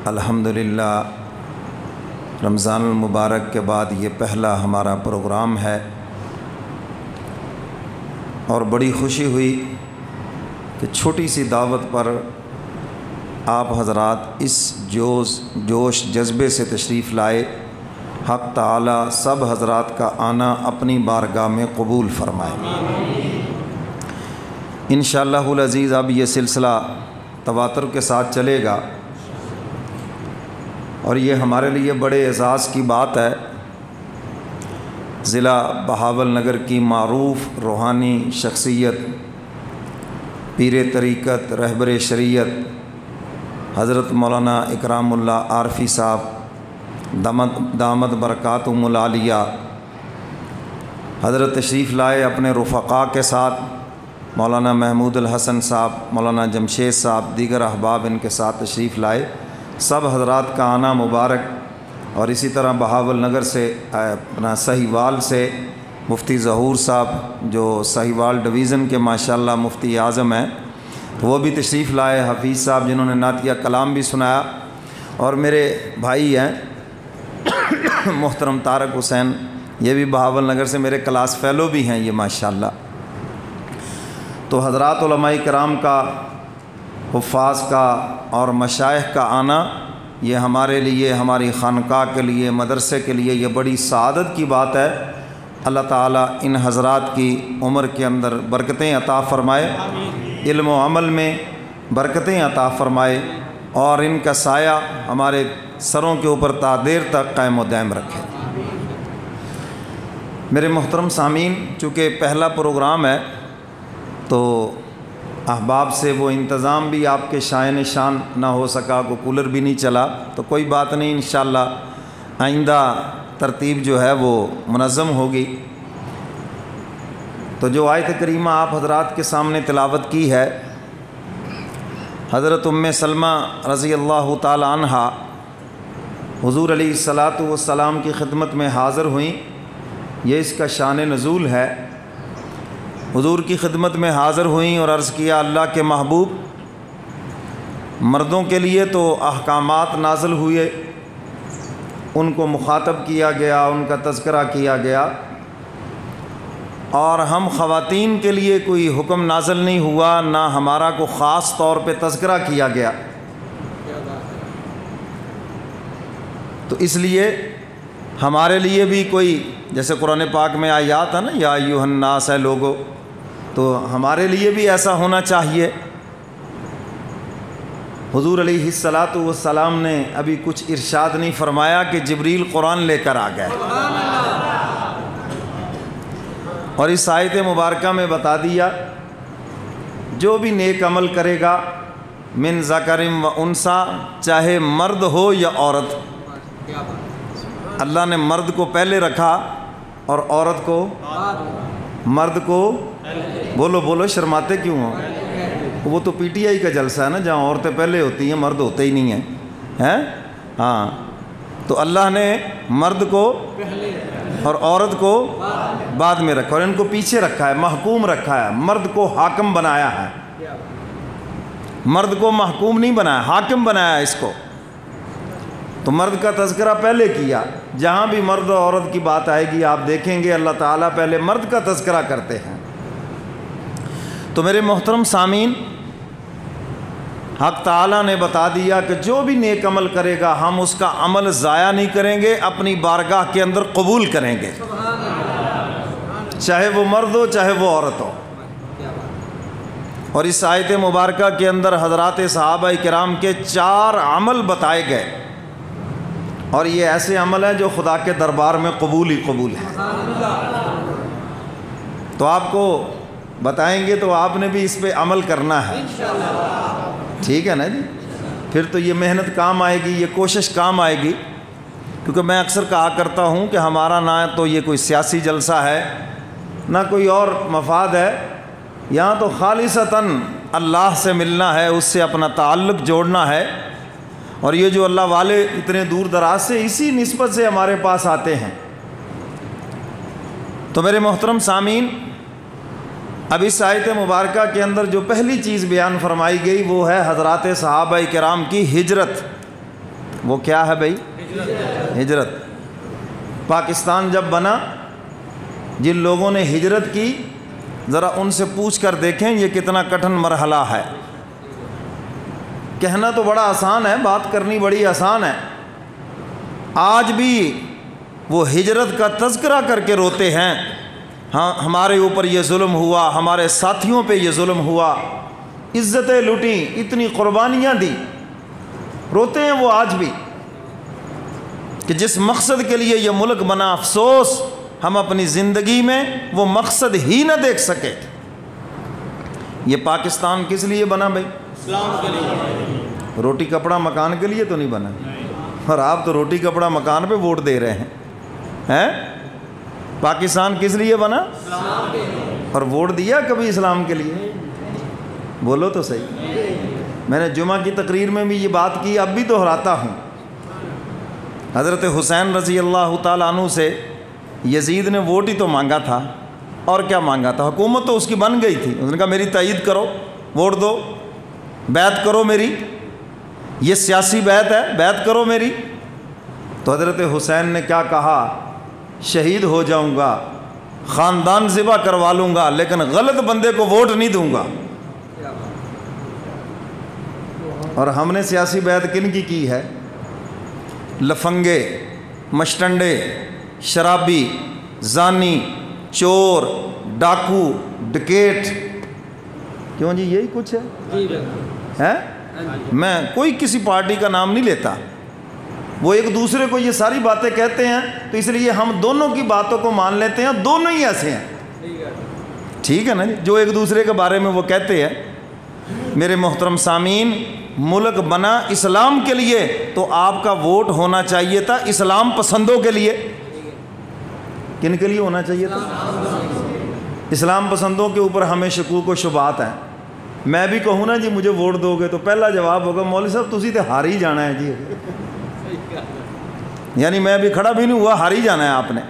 الحمدللہ رمضان المبارک کے بعد یہ پہلا ہمارا پروگرام ہے اور بڑی خوشی ہوئی کہ چھوٹی سی دعوت پر آپ حضرات اس جوش جذبے سے تشریف لائے۔ حق تعالی سب حضرات کا آنا اپنی بارگاہ میں قبول فرمائے۔ انشاءاللہ العزیز اب یہ سلسلہ تواتر کے ساتھ چلے گا اور یہ ہمارے لیے بڑے اعزاز کی بات ہے۔ ضلع بہاول نگر کی معروف روحانی شخصیت، پیر طریقت، رہبر شریعت حضرت مولانا اکرام اللہ عارفی صاحب دامت برکاتہم العالیہ حضرت تشریف لائے اپنے رفقاء کے ساتھ۔ مولانا محمود الحسن صاحب، مولانا جمشید صاحب، دیگر احباب ان کے ساتھ تشریف لائے۔ سب حضرات کا آنا مبارک۔ اور اسی طرح بہاول نگر سے اپنا سہیوال سے مفتی ظہور صاحب جو سہیوال ڈویژن کے ماشاءاللہ مفتی اعظم ہیں، وہ بھی تشریف لائے۔ حفیظ صاحب جنہوں نے نعتیہ کلام بھی سنایا، اور میرے بھائی ہیں محترم طارق حسین، یہ بھی بہاول نگر سے میرے کلاس فیلو بھی ہیں یہ ماشاءاللہ۔ تو حضرات علماء کرام کا، حفاظ کا اور مشائخ کا آنا یہ ہمارے لیے، ہماری خانقاہ کے لیے، مدرسے کے لیے یہ بڑی سعادت کی بات ہے۔ اللہ تعالیٰ ان حضرات کی عمر کے اندر برکتیں عطا فرمائے، علم و عمل میں برکتیں عطا فرمائے، اور ان کا سایہ ہمارے سروں کے اوپر تا دیر تک قائم و دائم رکھے۔ میرے محترم سامعین، چونکہ پہلا پروگرام ہے تو احباب سے وہ انتظام بھی آپ کے شائن شان نہ ہو سکا، کو کولر بھی نہیں چلا، تو کوئی بات نہیں، انشاءاللہ آئندہ ترتیب جو ہے وہ منظم ہوگی۔ تو جو آیت کریمہ آپ حضرات کے سامنے تلاوت کی ہے، حضرت ام سلمہ رضی اللہ تعالی عنہا حضور علیہ الصلاۃ والسلام کی خدمت میں حاضر ہوئیں۔ یہ اس کا شان نزول ہے۔ حضور کی خدمت میں حاضر ہوئیں اور عرض کیا، اللہ کے محبوب، مردوں کے لیے تو احکامات نازل ہوئے، ان کو مخاطب کیا گیا، ان کا تذکرہ کیا گیا، اور ہم خواتین کے لیے کوئی حکم نازل نہیں ہوا، نہ ہمارا کو خاص طور پہ تذکرہ کیا گیا۔ تو اس لیے ہمارے لیے بھی کوئی، جیسے قرآن پاک میں آیات ہے نا، یا ایھا الناس ہے لوگو، تو ہمارے لیے بھی ایسا ہونا چاہیے۔ حضور علیہ الصلاۃ والسلام نے ابھی کچھ ارشاد نہیں فرمایا کہ جبریل قرآن لے کر آ گئے، اور اس آیت مبارکہ میں بتا دیا، جو بھی نیک عمل کرے گا، من ذکر و انثیٰ، چاہے مرد ہو یا عورت۔ اللہ نے مرد کو پہلے رکھا اور عورت کو، مرد کو، بولو شرماتے کیوں ہو؟ وہ تو پی ٹی آئی کا جلسہ ہے نا، جہاں عورتیں پہلے ہوتی ہیں مرد ہوتے ہی نہیں ہیں، ہاں۔ تو اللہ نے مرد کو اور عورت کو بعد میں رکھا، اور ان کو پیچھے رکھا ہے، محکوم رکھا ہے، مرد کو حاکم بنایا ہے، مرد کو محکوم نہیں بنایا، حاکم بنایا ہے اس کو۔ تو مرد کا تذکرہ پہلے کیا، جہاں بھی مرد اور عورت کی بات آئے گی آپ دیکھیں گے اللہ تعالیٰ پہلے مرد کا تذکرہ کرتے ہیں۔ تو میرے محترم سامعین، حق تعالیٰ نے بتا دیا کہ جو بھی نیک عمل کرے گا ہم اس کا عمل ضائع نہیں کریں گے، اپنی بارگاہ کے اندر قبول کریں گے، چاہے وہ مرد ہو چاہے وہ عورت ہو۔ اور اس آیت مبارکہ کے اندر حضرات صحابہ کرام کے 4 عمل بتائے گئے، اور یہ ایسے عمل ہیں جو خدا کے دربار میں قبول ہی قبول ہیں۔ تو آپ کو بتائیں گے تو آپ نے بھی اس پہ عمل کرنا ہے، ٹھیک ہے نا جی؟ پھر تو یہ محنت کام آئے گی، یہ کوشش کام آئے گی، کیونکہ میں اکثر کہا کرتا ہوں کہ ہمارا نہ تو یہ کوئی سیاسی جلسہ ہے، نہ کوئی اور مفاد ہے، یہاں تو خالصتاً اللہ سے ملنا ہے، اس سے اپنا تعلق جوڑنا ہے۔ اور یہ جو اللہ والے اتنے دور دراز سے اسی نسبت سے ہمارے پاس آتے ہیں۔ تو میرے محترم سامعین، اب اس آیت مبارکہ کے اندر جو پہلی چیز بیان فرمائی گئی وہ ہے حضرات صحابہ کرام کی ہجرت۔ وہ کیا ہے بھائی؟ ہجرت۔ پاکستان جب بنا، جن لوگوں نے ہجرت کی ذرا ان سے پوچھ کر دیکھیں یہ کتنا کٹھن مرحلہ ہے۔ کہنا تو بڑا آسان ہے، بات کرنی بڑی آسان ہے۔ آج بھی وہ ہجرت کا تذکرہ کر کے روتے ہیں، ہاں ہمارے اوپر یہ ظلم ہوا، ہمارے ساتھیوں پہ یہ ظلم ہوا، عزتیں لوٹیں، اتنی قربانیاں دی، روتے ہیں وہ آج بھی کہ جس مقصد کے لیے یہ ملک بنا، افسوس ہم اپنی زندگی میں وہ مقصد ہی نہ دیکھ سکے۔ یہ پاکستان کس لیے بنا بھائی؟ اسلام کے لیے۔ روٹی کپڑا مکان کے لیے تو نہیں بنا، اور آپ تو روٹی کپڑا مکان پہ ووٹ دے رہے ہیں۔ پاکستان کس لیے بنا؟ اسلام کے لیے۔ اور ووٹ دیا کبھی اسلام کے لیے؟ بولو تو صحیح۔ میں نے جمعہ کی تقریر میں بھی یہ بات کی، اب بھی دہراتا ہوں۔ حضرت حسین رضی اللہ تعالیٰ عنہ سے یزید نے ووٹ ہی تو مانگا تھا، اور کیا مانگا تھا؟ حکومت تو اس کی بن گئی تھی، اس نے کہا میری تائید کرو، ووٹ دو، بیعت کرو میری، یہ سیاسی بیعت ہے، بیعت کرو میری۔ تو حضرت حسین نے کیا کہا؟ شہید ہو جاؤں گا، خاندان ذبح کروا لوں گا، لیکن غلط بندے کو ووٹ نہیں دوں گا۔ اور ہم نے سیاسی بیعت کن کی ہے؟ لفنگے، مشٹنڈے، شرابی، زانی، چور، ڈاکو، ڈکیٹ، کیوں جی یہی کچھ ہے؟ میں کوئی کسی پارٹی کا نام نہیں لیتا، وہ ایک دوسرے کو یہ ساری باتیں کہتے ہیں تو اس لیے ہم دونوں کی باتوں کو مان لیتے ہیں، دونوں ہی ایسے ہیں، ٹھیک ہے نا جی، جو ایک دوسرے کے بارے میں وہ کہتے ہیں۔ میرے محترم سامعین، ملک بنا اسلام کے لیے تو آپ کا ووٹ ہونا چاہیے تھا اسلام پسندوں کے لیے۔ کن کے لیے ہونا چاہیے تھا؟ اسلام پسندوں کے اوپر ہمیں شکوک و شبہات ہیں۔ میں بھی کہوں نا جی مجھے ووٹ دو گے تو پہلا جواب ہوگا مولوی صاحب تسی تے ہار ہی جانا ہے جی، یعنی میں بھی کھڑا بھی نہیں ہوا، ہار ہی جانا ہے آپ نے،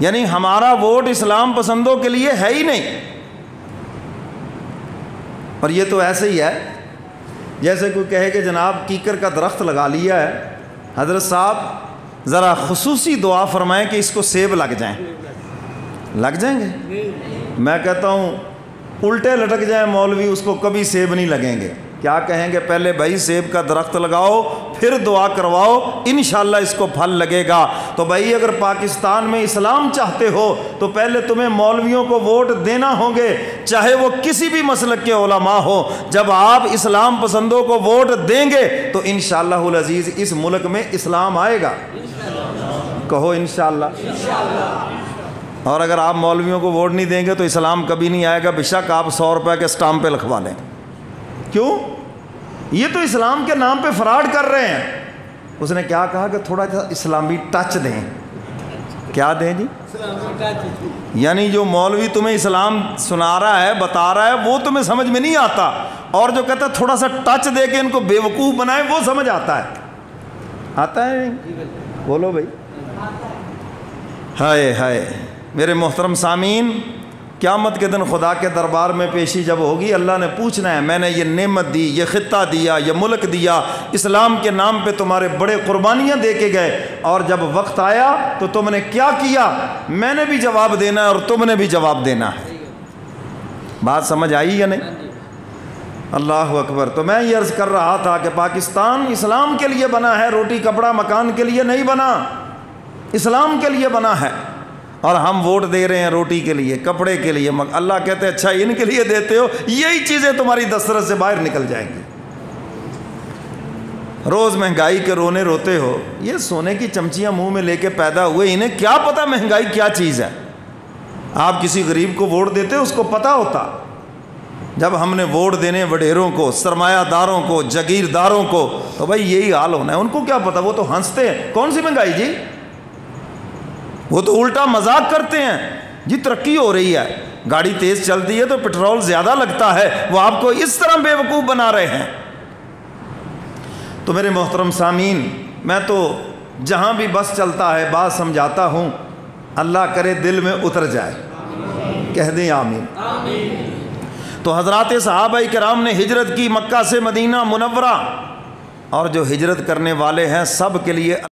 یعنی ہمارا ووٹ اسلام پسندوں کے لیے ہے ہی نہیں۔ اور یہ تو ایسے ہی ہے جیسے کوئی کہے کہ جناب کیکر کا درخت لگا لیا ہے، حضرت صاحب ذرا خصوصی دعا فرمائیں کہ اس کو سیب لگ جائیں۔ لگ جائیں گے؟ میں کہتا ہوں الٹے لٹک جائیں مولوی، اس کو کبھی سیب نہیں لگیں گے۔ کیا کہیں گے؟ پہلے بھائی سیب کا درخت لگاؤ، پھر دعا کرواؤ، انشاءاللہ اس کو پھل لگے گا۔ تو بھائی اگر پاکستان میں اسلام چاہتے ہو تو پہلے تمہیں مولویوں کو ووٹ دینا ہوں گے، چاہے وہ کسی بھی مسلک کے علماء ہو۔ جب آپ اسلام پسندوں کو ووٹ دیں گے تو انشاءاللہ العزیز اس ملک میں اسلام آئے گا، کہو انشاءاللہ۔ اور اگر آپ مولویوں کو ووٹ نہیں دیں گے تو اسلام کبھی نہیں آئے گا، بے شک آپ 100 روپے کے سٹامپ پہ لکھوا لیں۔ کیوں؟ یہ تو اسلام کے نام پہ فراڈ کر رہے ہیں۔ اس نے کیا کہا کہ تھوڑا سا اسلامی ٹچ دیں۔ کیا دیں جی؟ یعنی جو مولوی تمہیں اسلام سنا رہا ہے، بتا رہا ہے، وہ تمہیں سمجھ میں نہیں آتا، اور جو کہتا ہے تھوڑا سا ٹچ دے کے ان کو بیوقوف بنائے وہ سمجھ آتا ہے۔ آتا ہے؟ بولو بھائی۔ ہائے ہائے میرے محترم سامعین، قیامت کے دن خدا کے دربار میں پیشی جب ہوگی، اللہ نے پوچھنا ہے میں نے یہ نعمت دی، یہ خطہ دیا، یہ ملک دیا، اسلام کے نام پہ تمہارے بڑے قربانیاں دے کے گئے، اور جب وقت آیا تو تم نے کیا کیا؟ میں نے بھی جواب دینا ہے اور تم نے بھی جواب دینا ہے۔ بات سمجھ آئی یا نہیں؟ اللہ اکبر۔ تو میں یہ عرض کر رہا تھا کہ پاکستان اسلام کے لیے بنا ہے، روٹی کپڑا مکان کے لیے نہیں بنا، اسلام کے لیے بنا ہے، اور ہم ووٹ دے رہے ہیں روٹی کے لیے، کپڑے کے لیے۔ اللہ کہتے ہیں اچھا ان کے لیے دیتے ہو، یہی چیزیں تمہاری دسترس سے باہر نکل جائیں گی۔ روز مہنگائی کے رونے روتے ہو، یہ سونے کی چمچیاں منہ میں لے کے پیدا ہوئے، انہیں کیا پتا مہنگائی کیا چیز ہے؟ آپ کسی غریب کو ووٹ دیتے اس کو پتا ہوتا۔ جب ہم نے ووٹ دینے وڈیروں کو، سرمایہ داروں کو، جاگیرداروں کو، تو بھائی یہی حال ہونا ہے۔ ان کو کیا پتا، وہ تو ہنستے ہیں، کون سی مہنگائی جی؟ وہ تو الٹا مذاق کرتے ہیں جی ترقی ہو رہی ہے، گاڑی تیز چلتی ہے تو پٹرول زیادہ لگتا ہے، وہ آپ کو اس طرح بیوقوف بنا رہے ہیں۔ تو میرے محترم سامعین، میں تو جہاں بھی بس چلتا ہے بات سمجھاتا ہوں، اللہ کرے دل میں اتر جائے، کہہ دیں آمین۔ تو حضرات صحابہ کرام نے ہجرت کی مکہ سے مدینہ منورہ، اور جو ہجرت کرنے والے ہیں سب کے لیے